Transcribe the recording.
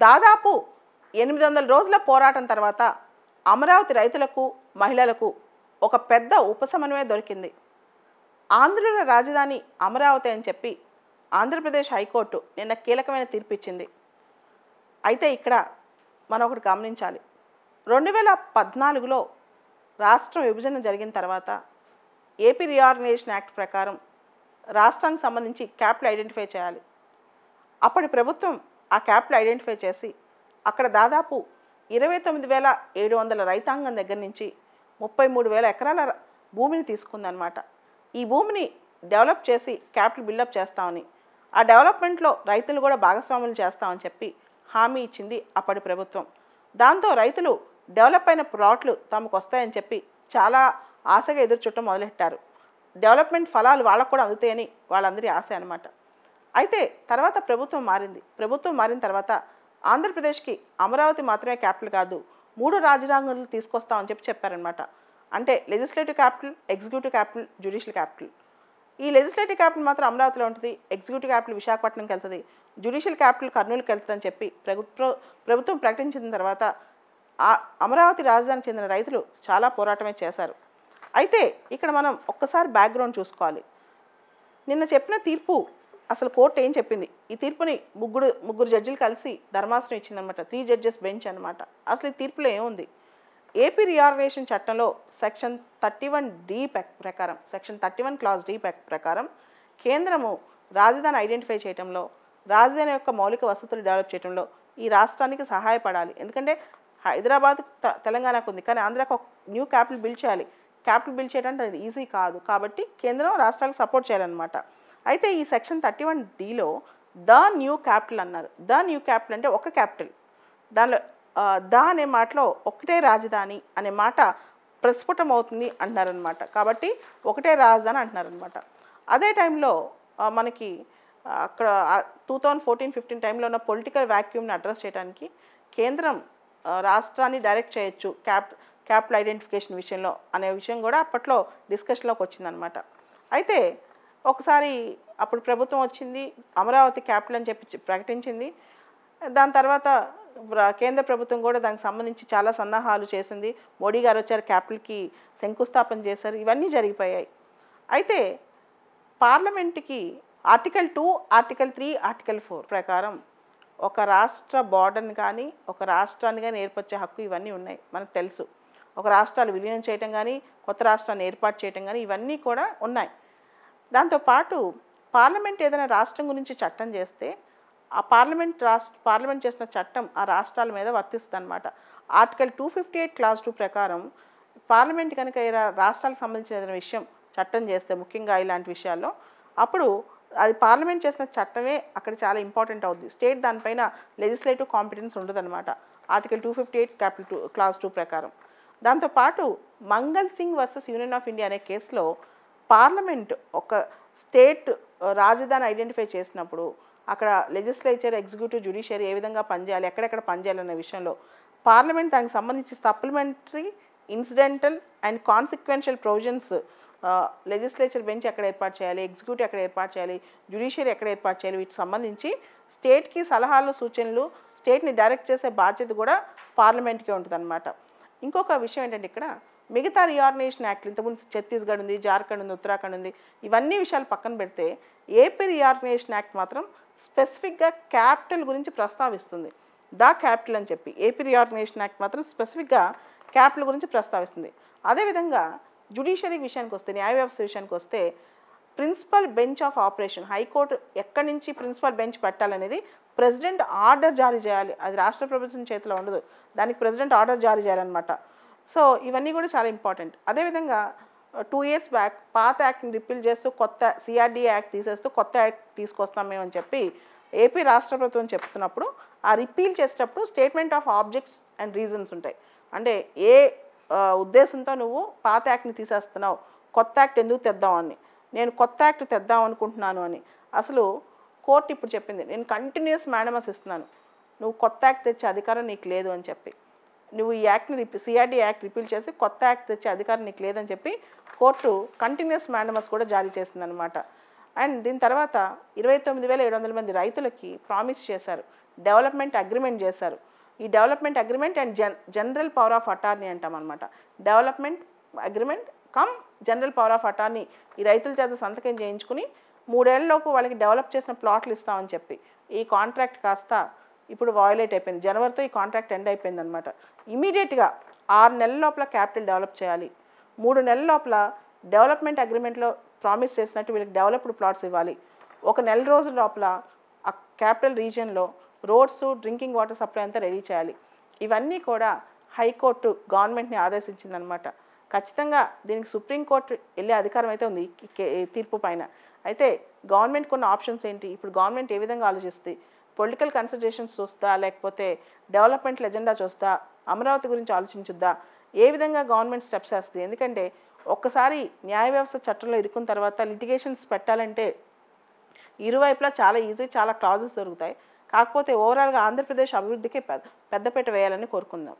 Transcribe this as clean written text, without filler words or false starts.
దాదాపు 800 రోజుల పోరాటం తర్వాత అమరావతి రైతులకు మహిళలకు ఒక పెద్ద ఉపశమనమే దొరికింది. ఆంధ్రుల రాజధాని అమరావతి అని చెప్పి ఆంధ్రప్రదేశ్ హైకోర్టు నిన్న కీలకమైన తీర్పు ఇచ్చింది. అయితే ఇక్కడ మనం ఒకటి గమనించాలి. 2014లో రాష్ట్రం విభజన జరిగిన తర్వాత ఏపీ రీఆర్గనైజేషన్ యాక్ట్ ప్రకారం రాష్ట్రానికి సంబంధించి క్యాపిటల్ ఐడెంటిఫై చేయాలి. అప్పటి ప్రభుత్వం ఆ క్యాపిటల్ ఐడెంటిఫై చేసి అక్కడ దాదాపు 29,700 రైతాంగం దగ్గర నుంచి 33,000 ఎకరాల భూమిని తీసుకుందనమాట. ఈ భూమిని డెవలప్ చేసి క్యాపిటల్ బిల్డప్ చేస్తామని, ఆ డెవలప్మెంట్లో రైతులు కూడా భాగస్వాములు చేస్తామని చెప్పి హామీ ఇచ్చింది అప్పటి ప్రభుత్వం. దాంతో రైతులు డెవలప్ అయిన ప్లాట్లు తమకు వస్తాయని చెప్పి చాలా ఆశగా ఎదురు చూడటం మొదలెట్టారు. డెవలప్మెంట్ ఫలాలు వాళ్ళకు కూడా అందుతాయని వాళ్ళందరి ఆశ అనమాట. అయితే తర్వాత ప్రభుత్వం మారింది. ప్రభుత్వం మారిన తర్వాత ఆంధ్రప్రదేశ్కి అమరావతి మాత్రమే క్యాపిటల్ కాదు, 3 రాజధానులు తీసుకొస్తామని చెప్పారనమాట. అంటే legislative capital, executive capital, judicial capital. ఈ లెజిస్లేటివ్ క్యాపిటల్ మాత్రం అమరావతిలో ఉంటుంది, ఎగ్జిక్యూటివ్ క్యాపిటల్ విశాఖపట్నంకి వెళ్తుంది, జ్యుడిషియల్ క్యాపిటల్ కర్నూలుకి వెళ్తుందని చెప్పి ప్రభుత్వం ప్రకటించిన తర్వాత అమరావతి రాజధానికి చెందిన రైతులు చాలా పోరాటమే చేశారు. అయితే ఇక్కడ మనం ఒక్కసారి బ్యాక్గ్రౌండ్ చూసుకోవాలి. నిన్న చెప్పిన తీర్పు అసలు కోర్టు ఏం చెప్పింది? ఈ తీర్పుని ముగ్గురు జడ్జిలు కలిసి ధర్మాసనం ఇచ్చిందనమాట. 3 జడ్జెస్ బెంచ్ అనమాట. అసలు ఈ తీర్పులో ఏముంది? ఏపీ రీఆర్గనైజేషన్ చట్టంలో సెక్షన్ 31D ప్రకారం, సెక్షన్ 31 క్లాజ్ D ప్రకారం కేంద్రము రాజధాని ఐడెంటిఫై చేయడంలో, రాజధాని యొక్క మౌలిక వసతులు డెవలప్ చేయడంలో ఈ రాష్ట్రానికి సహాయపడాలి. ఎందుకంటే హైదరాబాద్ తెలంగాణకు ఉంది, కానీ ఆంధ్రాకు ఒక న్యూ క్యాపిటల్ బిల్డ్ చేయాలి. క్యాపిటల్ బిల్డ్ చేయడానికి అది ఈజీ కాదు. కాబట్టి కేంద్రం రాష్ట్రాలకు సపోర్ట్ చేయాలన్నమాట. అయితే ఈ సెక్షన్ 31Dలో ద న్యూ క్యాపిటల్ అన్నారు. ద న్యూ క్యాపిటల్ అంటే ఒక క్యాపిటల్. దానిలో ద అనే మాటలో ఒకటే రాజధాని అనే మాట ప్రస్ఫుటం అవుతుంది అంటున్నారనమాట. కాబట్టి ఒకటే రాజధాని అంటున్నారనమాట. అదే టైంలో మనకి అక్కడ 2014-15 టైంలో ఉన్న పొలిటికల్ వ్యాక్యూమ్ని అడ్రస్ చేయడానికి కేంద్రం రాష్ట్రాన్ని డైరెక్ట్ చేయొచ్చు క్యాపిటల్ ఐడెంటిఫికేషన్ విషయంలో అనే విషయం కూడా అప్పట్లో డిస్కషన్లోకి వచ్చిందనమాట. అయితే ఒకసారి అప్పుడు ప్రభుత్వం వచ్చింది, అమరావతి క్యాపిటల్ అని చెప్పి ప్రకటించింది. దాని తర్వాత కేంద్ర ప్రభుత్వం కూడా దానికి సంబంధించి చాలా సన్నాహాలు చేసింది. మోడీ గారు వచ్చారు, క్యాపిటల్కి శంకుస్థాపన చేశారు. ఇవన్నీ జరిగిపోయాయి. అయితే పార్లమెంట్కి ఆర్టికల్ 2, ఆర్టికల్ 3, ఆర్టికల్ 4 ప్రకారం ఒక రాష్ట్ర బార్డర్ని కానీ ఒక రాష్ట్రాన్ని కానీ ఏర్పరిచే హక్కు ఇవన్నీ ఉన్నాయి, మనకు తెలుసు. ఒక రాష్ట్రాలు విలీనం చేయటం కానీ కొత్త రాష్ట్రాన్ని ఏర్పాటు చేయటం కానీ ఇవన్నీ కూడా ఉన్నాయి. దాంతోపాటు పార్లమెంట్ ఏదైనా రాష్ట్రం గురించి చట్టం చేస్తే ఆ పార్లమెంట్ చేసిన చట్టం ఆ రాష్ట్రాల మీద వర్తిస్తుంది అనమాట. ఆర్టికల్ 258 క్లాజ్ 2 ప్రకారం పార్లమెంట్ కనుక రాష్ట్రాలకు సంబంధించిన ఏదైనా విషయం చట్టం చేస్తే, ముఖ్యంగా ఇలాంటి విషయాల్లో, అప్పుడు అది పార్లమెంట్ చేసిన చట్టమే అక్కడ చాలా ఇంపార్టెంట్ అవుతుంది. స్టేట్ దానిపైన లెజిస్లేటివ్ కాంపిటెన్స్ ఉండదన్నమాట ఆర్టికల్ 258 క్లాజ్ 2 ప్రకారం. దాంతోపాటు Mangal Singh versus union of India అనే కేసులో పార్లమెంట్ ఒక స్టేట్ రాజధాని ఐడెంటిఫై చేసినప్పుడు అక్కడ లెజిస్లేచర్, ఎగ్జిక్యూటివ్, జ్యుడిషియరీ ఏ విధంగా పనిచేయాలి, ఎక్కడెక్కడ పనిచేయాలనే విషయంలో పార్లమెంట్ దానికి సంబంధించి supplementary, incidental and consequential provisions legislature bench ఎక్కడ ఏర్పాటు చేయాలి, ఎగ్జిక్యూటివ్ ఎక్కడ ఏర్పాటు చేయాలి, జ్యుడిషియరీ ఎక్కడ ఏర్పాటు చేయాలి, వీటికి సంబంధించి స్టేట్కి సలహాలు, సూచనలు, స్టేట్ని డైరెక్ట్ చేసే బాధ్యత కూడా పార్లమెంట్కే ఉంటుందన్నమాట. ఇంకొక విషయం ఏంటంటే ఇక్కడ మిగతా రీఆర్గనైజేషన్ యాక్ట్లు, ఇంతకుముందు ఛత్తీస్గఢ్ ఉంది, జార్ఖండ్ ఉంది, ఉత్తరాఖండ్ ఉంది, ఇవన్నీ విషయాలు పక్కన పెడితే ఏపీ రీఆర్గనైజేషన్ యాక్ట్ మాత్రం స్పెసిఫిక్గా క్యాపిటల్ గురించి ప్రస్తావిస్తుంది. ద క్యాపిటల్ అని చెప్పి ఏపీ రీఆర్గనైజేషన్ యాక్ట్ మాత్రం స్పెసిఫిక్గా క్యాపిటల్ గురించి ప్రస్తావిస్తుంది. అదేవిధంగా జ్యుడిషియరీ విషయానికి వస్తే, న్యాయ వ్యవస్థ విషయానికి వస్తే, principal bench of operation, high court ఎక్కడి నుంచి ప్రిన్సిపల్ బెంచ్ పెట్టాలనేది ప్రెసిడెంట్ ఆర్డర్ జారీ చేయాలి. అది రాష్ట్ర ప్రభుత్వం చేతిలో ఉండదు, దానికి ప్రెసిడెంట్ ఆర్డర్ జారీ చేయాలన్నమాట. సో ఇవన్నీ కూడా చాలా ఇంపార్టెంట్. అదేవిధంగా 2 years బ్యాక్ పాత యాక్ట్ని రిపీల్ చేస్తూ కొత్త CRDA యాక్ట్ తీసేస్తూ కొత్త యాక్ట్ తీసుకొస్తాం మేమని చెప్పి ఏపీ రాష్ట్ర ప్రభుత్వం చెప్తున్నప్పుడు ఆ రిపీల్ చేసేటప్పుడు statement of objects and reasons ఉంటాయి. అంటే ఏ ఉద్దేశంతో నువ్వు పాత యాక్ట్ని తీసేస్తున్నావు, కొత్త యాక్ట్ ఎందుకు తెద్దామని, నేను కొత్త యాక్ట్ తెద్దాం అనుకుంటున్నాను అని. అసలు కోర్టు ఇప్పుడు చెప్పింది, నేను కంటిన్యూస్ మేనమస్ ఇస్తున్నాను, నువ్వు కొత్త యాక్ట్ తెచ్చే అధికారం నీకు లేదు అని చెప్పి, నువ్వు ఈ యాక్ట్ని CRDA యాక్ట్ రిపీల్ చేసి కొత్త యాక్ట్ తెచ్చే అధికారం నీకు లేదని చెప్పి కోర్టు కంటిన్యూస్ మేనమస్ కూడా జారీ చేసిందనమాట. అండ్ దీని తర్వాత 29,700 మంది రైతులకి ప్రామిస్ చేశారు, డెవలప్మెంట్ అగ్రిమెంట్ చేశారు. ఈ development agreement and general power of attorney అంటాం అనమాట. Development agreement come general power of attorney ఈ రైతుల చేత సంతకం చేయించుకుని 3 ఏళ్లలోపు వాళ్ళకి డెవలప్ చేసిన ప్లాట్లు ఇస్తామని చెప్పి ఈ కాంట్రాక్ట్ కాస్త ఇప్పుడు వయోలేట్ అయిపోయింది. జనవరితో ఈ కాంట్రాక్ట్ ఎండ్ అయిపోయింది అనమాట. ఇమీడియట్గా 6 నెలల లోపల క్యాపిటల్ డెవలప్ చేయాలి. 3 నెలల లోపల డెవలప్మెంట్ అగ్రిమెంట్లో ప్రామిస్ చేసినట్టు వీళ్ళకి డెవలప్డ్ ప్లాట్స్ ఇవ్వాలి. 1 నెల రోజుల లోపల ఆ క్యాపిటల్ రీజియన్లో రోడ్స్, డ్రింకింగ్ వాటర్ సప్లై అంతా రెడీ చేయాలి. ఇవన్నీ కూడా హైకోర్టు గవర్నమెంట్ని ఆదేశించిందనమాట. ఖచ్చితంగా దీనికి సుప్రీంకోర్టు వెళ్ళే అధికారం అయితే ఉంది ఈ తీర్పు పైన. అయితే గవర్నమెంట్ కొన్ని ఆప్షన్స్ ఏంటి, ఇప్పుడు గవర్నమెంట్ ఏ విధంగా ఆలోచిస్తుంది, పొలిటికల్ కన్సిడరేషన్స్ చూస్తా, లేకపోతే డెవలప్మెంట్ ఎజెండా చూస్తా, అమరావతి గురించి ఆలోచించుద్దా, ఏ విధంగా గవర్నమెంట్ స్టెప్స్ వేస్తుంది? ఎందుకంటే ఒక్కసారి న్యాయ వ్యవస్థ చట్టంలో ఇరుక్కున్న తర్వాత లిటిగేషన్స్ పెట్టాలంటే ఇరువైపులా చాలా ఈజీ, చాలా క్లాజెస్ దొరుకుతాయి. కాకపోతే ఓవరాల్గా ఆంధ్రప్రదేశ్ అభివృద్ధికి పెద్దపీట వేయాలని కోరుకుందాం.